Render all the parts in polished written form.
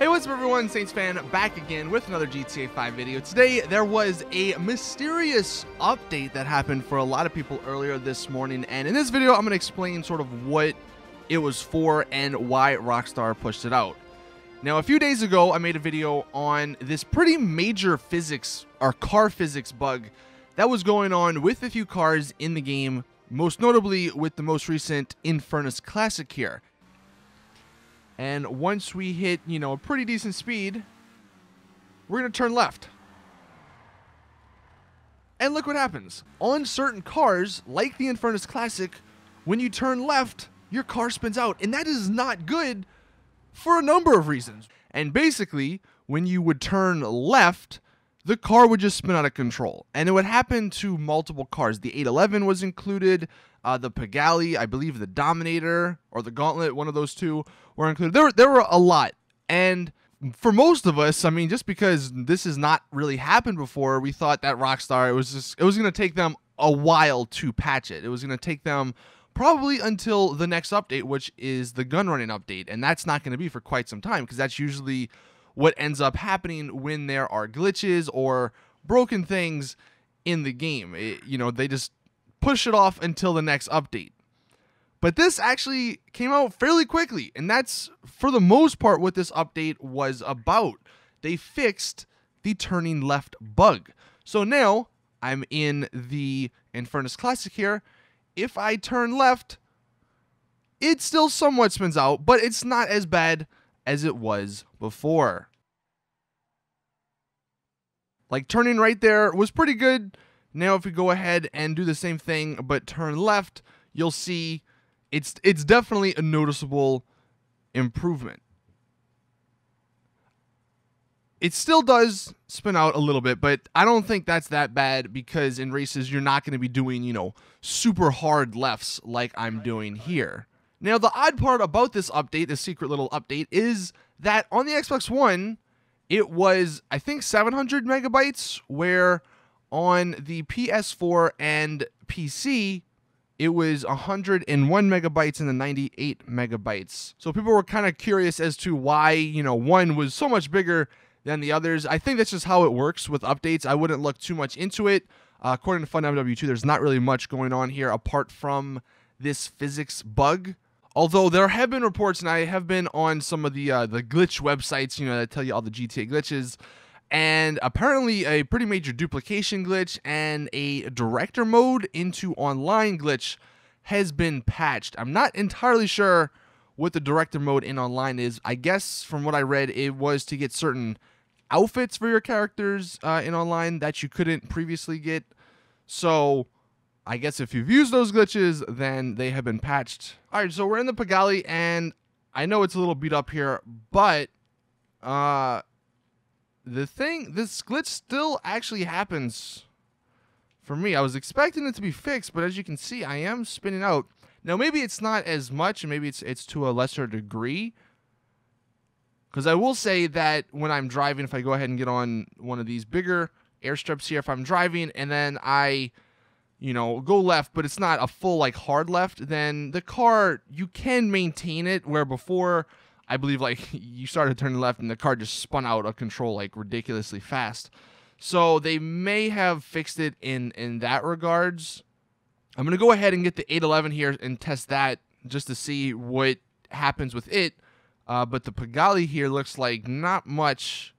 Hey, what's up everyone, Saintsfan back again with another GTA 5 video. Today, there was a mysterious update that happened for a lot of people earlier this morning, and in this video, I'm going to explain sort of what it was for and why Rockstar pushed it out. Now, a few days ago, I made a video on this pretty major physics, or car physics bug that was going on with a few cars in the game, most notably with the most recent Infernus Classic here. And once we hit, a pretty decent speed, we're going to turn left. And look what happens. On certain cars, like the Infernus Classic, when you turn left, your car spins out. And that is not good for a number of reasons. And basically, when you would turn left, the car would just spin out of control. And it would happen to multiple cars. The 811 was included. The Pagani, I believe the Dominator, or the Gauntlet, one of those two were included. There were a lot. And for most of us, I mean, just because this has not really happened before, we thought that Rockstar, it was going to take them a while to patch it. It was going to take them probably until the next update, which is the gun running update. And that's not going to be for quite some time, because that's usually what ends up happening when there are glitches or broken things in the game. They just push it off until the next update. But this actually came out fairly quickly, and that's for the most part what this update was about. They fixed the turning left bug. So now I'm in the Infernus Classic here. If I turn left, it still somewhat spins out, but it's not as bad as it was before. Like, turning right there was pretty good. Now if we go ahead and do the same thing but turn left, you'll see it's definitely a noticeable improvement. It still does spin out a little bit, but I don't think that's that bad, because in races you're not going to be doing, super hard lefts like I'm doing here. Now, the odd part about this update, this secret little update, is that on the Xbox One, it was, I think, 700 megabytes, where on the PS4 and PC, it was 101 megabytes and the 98 megabytes. So people were kind of curious as to why, one was so much bigger than the others. I think that's just how it works with updates. I wouldn't look too much into it. According to FunMW2, there's not really much going on here apart from this physics bug. Although there have been reports, and I have been on some of the glitch websites, that tell you all the GTA glitches, and apparently a pretty major duplication glitch and a director mode into online glitch has been patched. I'm not entirely sure what the director mode in online is. I guess from what I read, it was to get certain outfits for your characters in online that you couldn't previously get. So I guess if you've used those glitches, then they have been patched. All right, so we're in the Pagani, and I know it's a little beat up here, but this glitch still actually happens for me. I was expecting it to be fixed, but as you can see, I am spinning out. Now, maybe it's not as much, and maybe it's to a lesser degree, because I will say that when I'm driving, if I go ahead and get on one of these bigger airstrips here, if I'm driving and then I go left, but it's not a full, hard left, then the car, you can maintain it, where before, I believe, you started turning left and the car just spun out of control, ridiculously fast. So they may have fixed it in that regards. I'm going to go ahead and get the 811 here and test that just to see what happens with it. But the Pagani here looks like not much.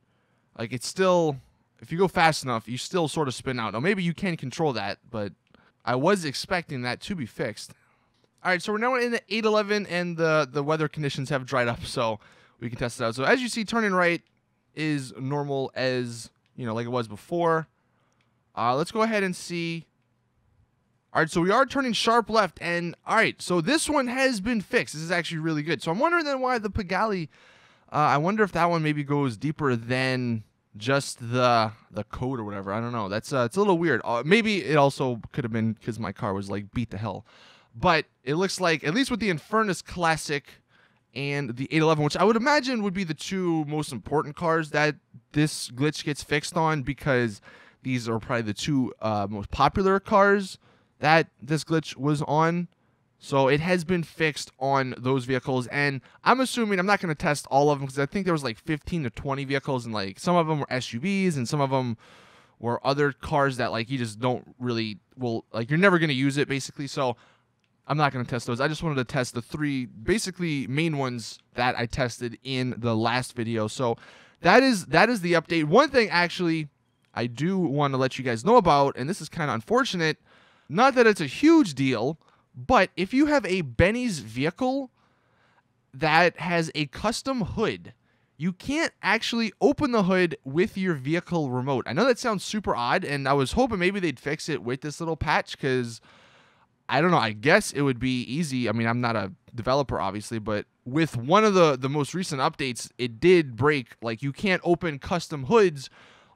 It's still, if you go fast enough, you still sort of spin out. Now, maybe you can control that, but I was expecting that to be fixed. All right, so we're now in the 811, and the weather conditions have dried up, so we can test it out. So as you see, turning right is normal as, like it was before. Let's go ahead and see. All right, so we are turning sharp left, and all right, so this one has been fixed. This is actually really good. So I'm wondering then why the Pagani, I wonder if that one maybe goes deeper than just the code or whatever. I don't know. That's it's a little weird. Maybe it also could have been because my car was beat to hell. But it looks like, at least with the Infernus Classic and the 811, which I would imagine would be the two most important cars that this glitch gets fixed on, because these are probably the two most popular cars that this glitch was on. So it has been fixed on those vehicles, and I'm assuming I'm not going to test all of them because I think there was like 15 to 20 vehicles, and like some of them were SUVs and some of them were other cars that like you just don't really like you're never going to use it basically. So I'm not going to test those. I just wanted to test the 3 basically main ones that I tested in the last video. So that is the update. One thing actually I do want to let you guys know about, and this is kind of unfortunate, not that it's a huge deal, but if you have a Benny's vehicle that has a custom hood, you can't actually open the hood with your vehicle remote. I know that sounds super odd, and I was hoping maybe they'd fix it with this little patch because, I don't know, I guess it would be easy. I mean, I'm not a developer, obviously, but with one of the most recent updates, it did break. Like, you can't open custom hoods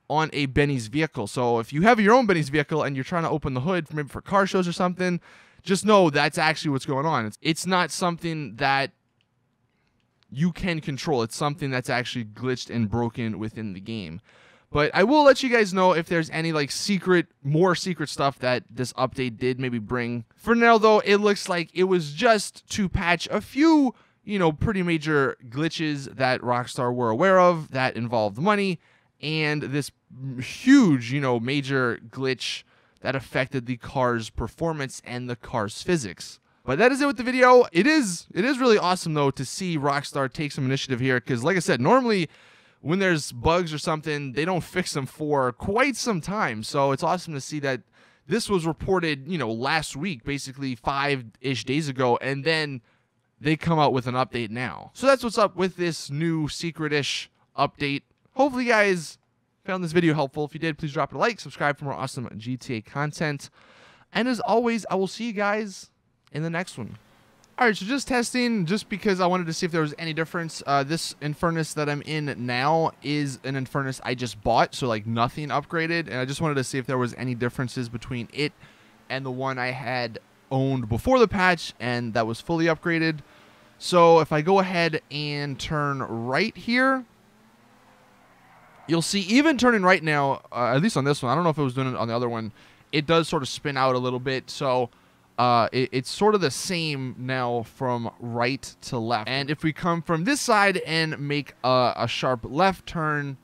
on a Benny's vehicle. So if you have your own Benny's vehicle and you're trying to open the hood, maybe for car shows or something, just know that's actually what's going on. It's not something that you can control. It's something that's actually glitched and broken within the game. But I will let you guys know if there's any like more secret stuff that this update did maybe bring. For now, though, it looks like it was just to patch a few, pretty major glitches that Rockstar were aware of that involved money, and this huge, major glitch that affected the car's performance and the car's physics. But that is it with the video. It is really awesome, though, to see Rockstar take some initiative here, because like I said, normally when there's bugs or something, they don't fix them for quite some time. So it's awesome to see that this was reported, last week, basically 5-ish days ago, and then they come out with an update now. So that's what's up with this new secret-ish update. Hopefully you guys found this video helpful. If you did, please drop a like, subscribe for more awesome GTA content. And as always, I will see you guys in the next one. Alright, so just testing, just because I wanted to see if there was any difference. This Infernus that I'm in now is an Infernus I just bought, so like nothing upgraded. And I just wanted to see if there was any differences between it and the one I had owned before the patch and that was fully upgraded. So if I go ahead and turn right here, you'll see even turning right now, at least on this one, I don't know if it was doing it on the other one, it does sort of spin out a little bit. So it's sort of the same now from right to left. And if we come from this side and make a sharp left turn,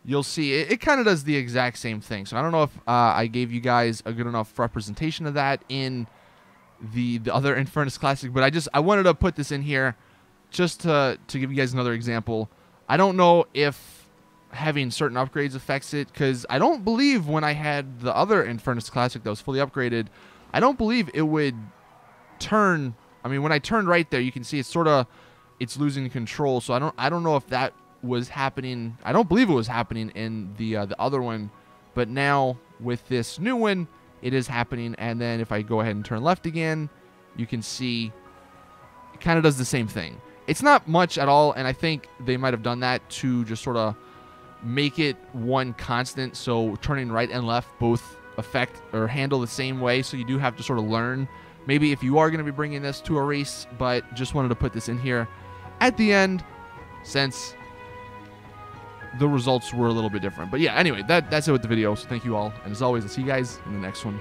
you'll see it kind of does the exact same thing. So I don't know if I gave you guys a good enough representation of that in the other Infernus Classic, but I wanted to put this in here just to give you guys another example. I don't know if having certain upgrades affects it, because I don't believe when I had the other Infernus Classic that was fully upgraded, I don't believe it would turn. I mean, when I turned right there, you can see it's losing control. So I don't know if that was happening. I don't believe it was happening in the other one, but now with this new one, it is happening. And then if I go ahead and turn left again, you can see it kind of does the same thing. It's not much at all, and I think they might have done that to just sort of make it one constant, so turning right and left both affect or handle the same way. So you do have to sort of learn maybe if you are going to be bringing this to a race, but just wanted to put this in here at the end since the results were a little bit different. But yeah, anyway, that's it with the video. So thank you all, and as always, I'll see you guys in the next one.